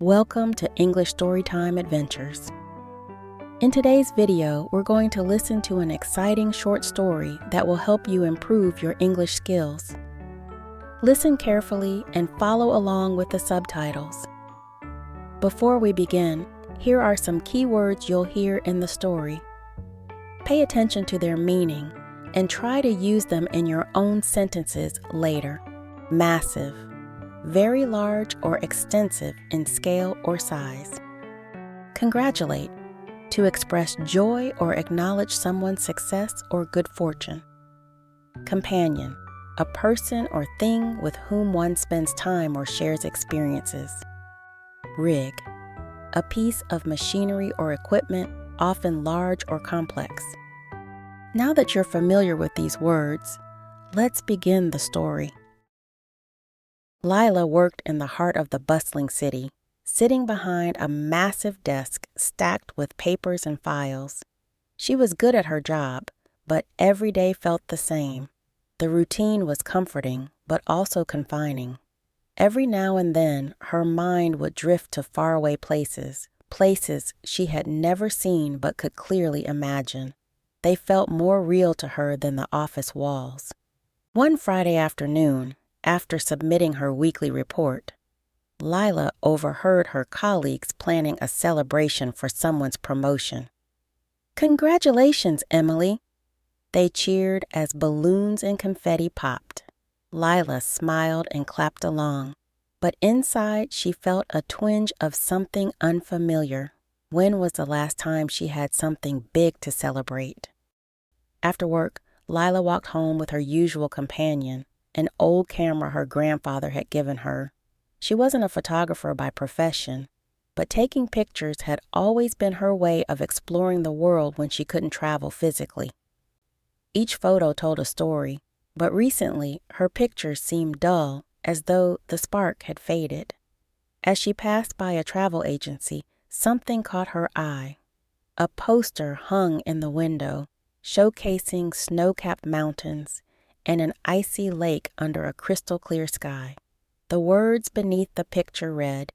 Welcome to English Storytime Adventures. In today's video, we're going to listen to an exciting short story that will help you improve your English skills. Listen carefully and follow along with the subtitles. Before we begin, here are some key words you'll hear in the story. Pay attention to their meaning and try to use them in your own sentences later. Massive. Very large or extensive in scale or size. Congratulate, to express joy or acknowledge someone's success or good fortune. Companion, a person or thing with whom one spends time or shares experiences. Rig, a piece of machinery or equipment, often large or complex. Now that you're familiar with these words, let's begin the story. Lila worked in the heart of the bustling city, sitting behind a massive desk stacked with papers and files. She was good at her job, but every day felt the same. The routine was comforting, but also confining. Every now and then, her mind would drift to faraway places she had never seen but could clearly imagine. They felt more real to her than the office walls. One Friday afternoon, after submitting her weekly report, Lila overheard her colleagues planning a celebration for someone's promotion. "Congratulations, Emily!" They cheered as balloons and confetti popped. Lila smiled and clapped along, but inside she felt a twinge of something unfamiliar. When was the last time she had something big to celebrate? After work, Lila walked home with her usual companion, an old camera her grandfather had given her. She wasn't a photographer by profession, but taking pictures had always been her way of exploring the world when she couldn't travel physically. Each photo told a story, but recently her pictures seemed dull, as though the spark had faded. As she passed by a travel agency, something caught her eye. A poster hung in the window, showcasing snow-capped mountains and an icy lake under a crystal-clear sky. The words beneath the picture read,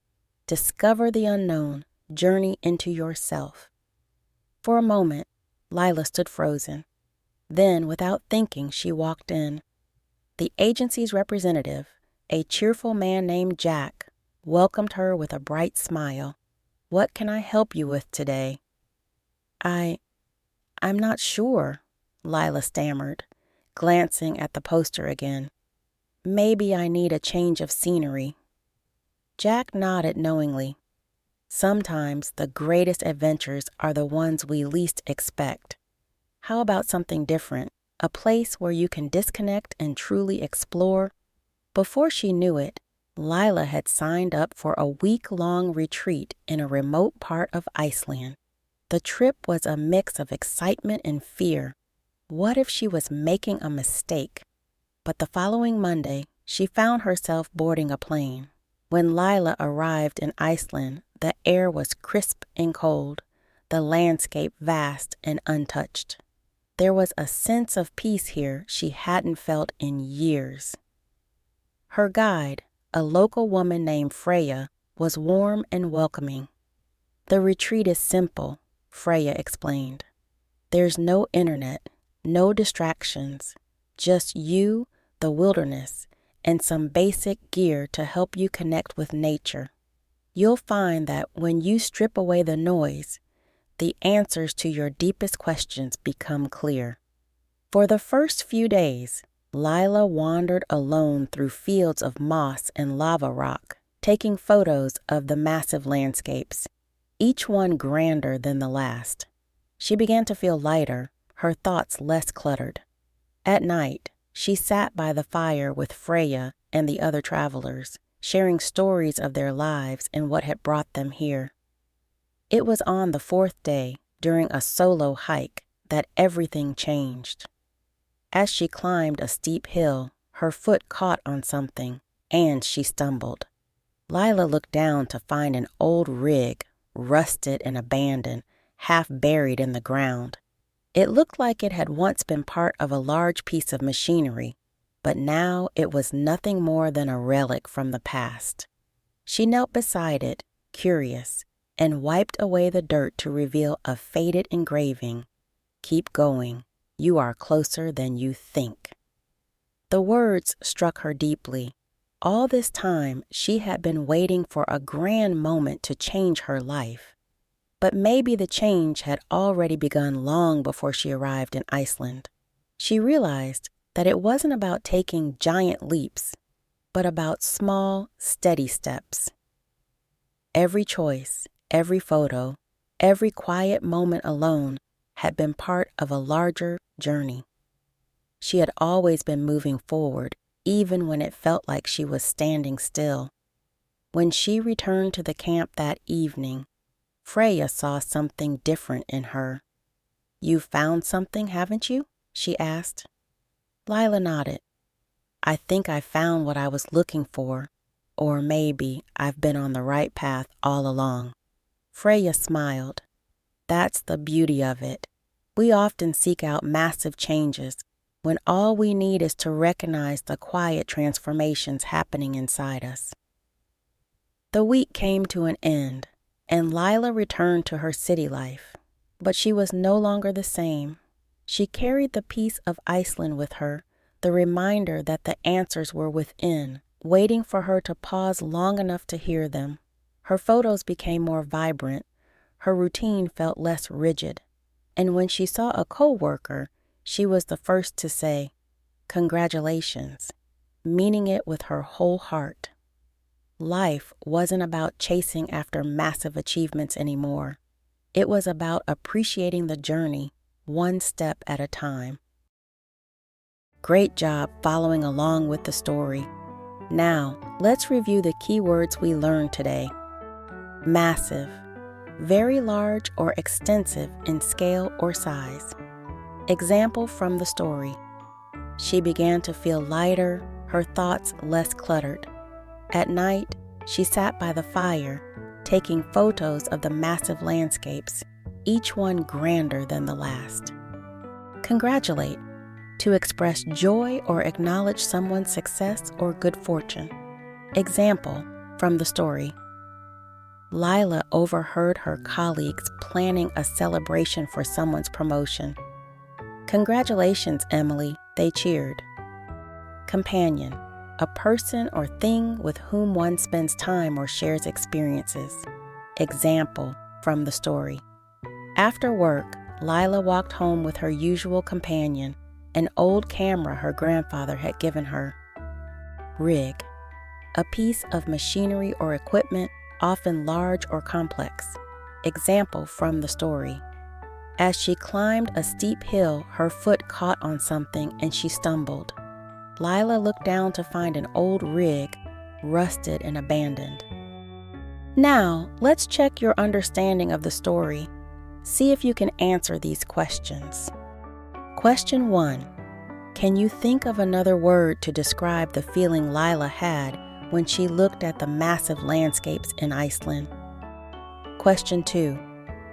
"Discover the unknown, journey into yourself." For a moment, Lila stood frozen. Then, without thinking, she walked in. The agency's representative, a cheerful man named Jack, welcomed her with a bright smile. "What can I help you with today?" I'm not sure," Lila stammered, glancing at the poster again. "Maybe I need a change of scenery." Jack nodded knowingly. Sometimes the greatest adventures are the ones we least expect. How about something different, a place where you can disconnect and truly explore? Before she knew it, Lila had signed up for a week-long retreat in a remote part of Iceland. The trip was a mix of excitement and fear. What if she was making a mistake? But the following Monday, she found herself boarding a plane. When Lila arrived in Iceland, the air was crisp and cold, the landscape vast and untouched. There was a sense of peace here she hadn't felt in years. Her guide, a local woman named Freya, was warm and welcoming. "The retreat is simple," Freya explained. "There's no internet, no distractions, just you, the wilderness, and some basic gear to help you connect with nature. You'll find that when you strip away the noise, the answers to your deepest questions become clear." For the first few days, Lila wandered alone through fields of moss and lava rock, taking photos of the massive landscapes, each one grander than the last. She began to feel lighter, her thoughts less cluttered. At night, she sat by the fire with Freya and the other travelers, sharing stories of their lives and what had brought them here. It was on the fourth day, during a solo hike, that everything changed. As she climbed a steep hill, her foot caught on something, and she stumbled. Lila looked down to find an old rig, rusted and abandoned, half buried in the ground. It looked like it had once been part of a large piece of machinery, but now it was nothing more than a relic from the past. She knelt beside it, curious, and wiped away the dirt to reveal a faded engraving. "Keep going. You are closer than you think." The words struck her deeply. All this time, she had been waiting for a grand moment to change her life. But maybe the change had already begun long before she arrived in Iceland. She realized that it wasn't about taking giant leaps, but about small, steady steps. Every choice, every photo, every quiet moment alone had been part of a larger journey. She had always been moving forward, even when it felt like she was standing still. When she returned to the camp that evening, Freya saw something different in her. "You've found something, haven't you?" she asked. Lila nodded. "I think I found what I was looking for, or maybe I've been on the right path all along." Freya smiled. "That's the beauty of it. We often seek out massive changes when all we need is to recognize the quiet transformations happening inside us." The week came to an end, and Lila returned to her city life. But she was no longer the same. She carried the peace of Iceland with her, the reminder that the answers were within, waiting for her to pause long enough to hear them. Her photos became more vibrant. Her routine felt less rigid. And when she saw a coworker, she was the first to say, "Congratulations," meaning it with her whole heart. Life wasn't about chasing after massive achievements anymore. It was about appreciating the journey, one step at a time. Great job following along with the story. Now, let's review the key words we learned today. Massive, very large or extensive in scale or size. Example from the story. She began to feel lighter, her thoughts less cluttered. At night, she sat by the fire, taking photos of the massive landscapes, each one grander than the last. Congratulate, to express joy or acknowledge someone's success or good fortune. Example from the story. Lila overheard her colleagues planning a celebration for someone's promotion. "Congratulations, Emily," they cheered. Companion, a person or thing with whom one spends time or shares experiences. Example from the story. After work, Lila walked home with her usual companion, an old camera her grandfather had given her. Rig, a piece of machinery or equipment, often large or complex. Example from the story. As she climbed a steep hill, her foot caught on something and she stumbled. Lila looked down to find an old rig, rusted and abandoned. Now, let's check your understanding of the story. See if you can answer these questions. Question 1. Can you think of another word to describe the feeling Lila had when she looked at the massive landscapes in Iceland? Question 2.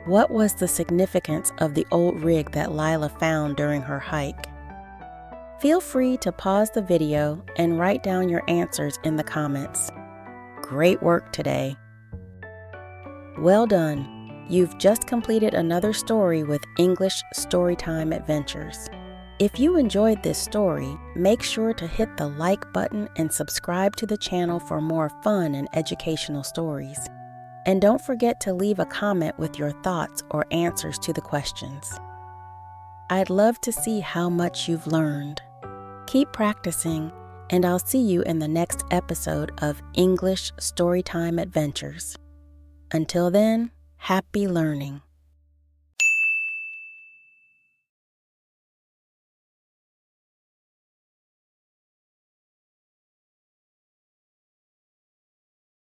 What was the significance of the old rig that Lila found during her hike? Feel free to pause the video and write down your answers in the comments. Great work today. Well done. You've just completed another story with English Storytime Adventures. If you enjoyed this story, make sure to hit the like button and subscribe to the channel for more fun and educational stories. And don't forget to leave a comment with your thoughts or answers to the questions. I'd love to see how much you've learned. Keep practicing, and I'll see you in the next episode of English Storytime Adventures. Until then, happy learning.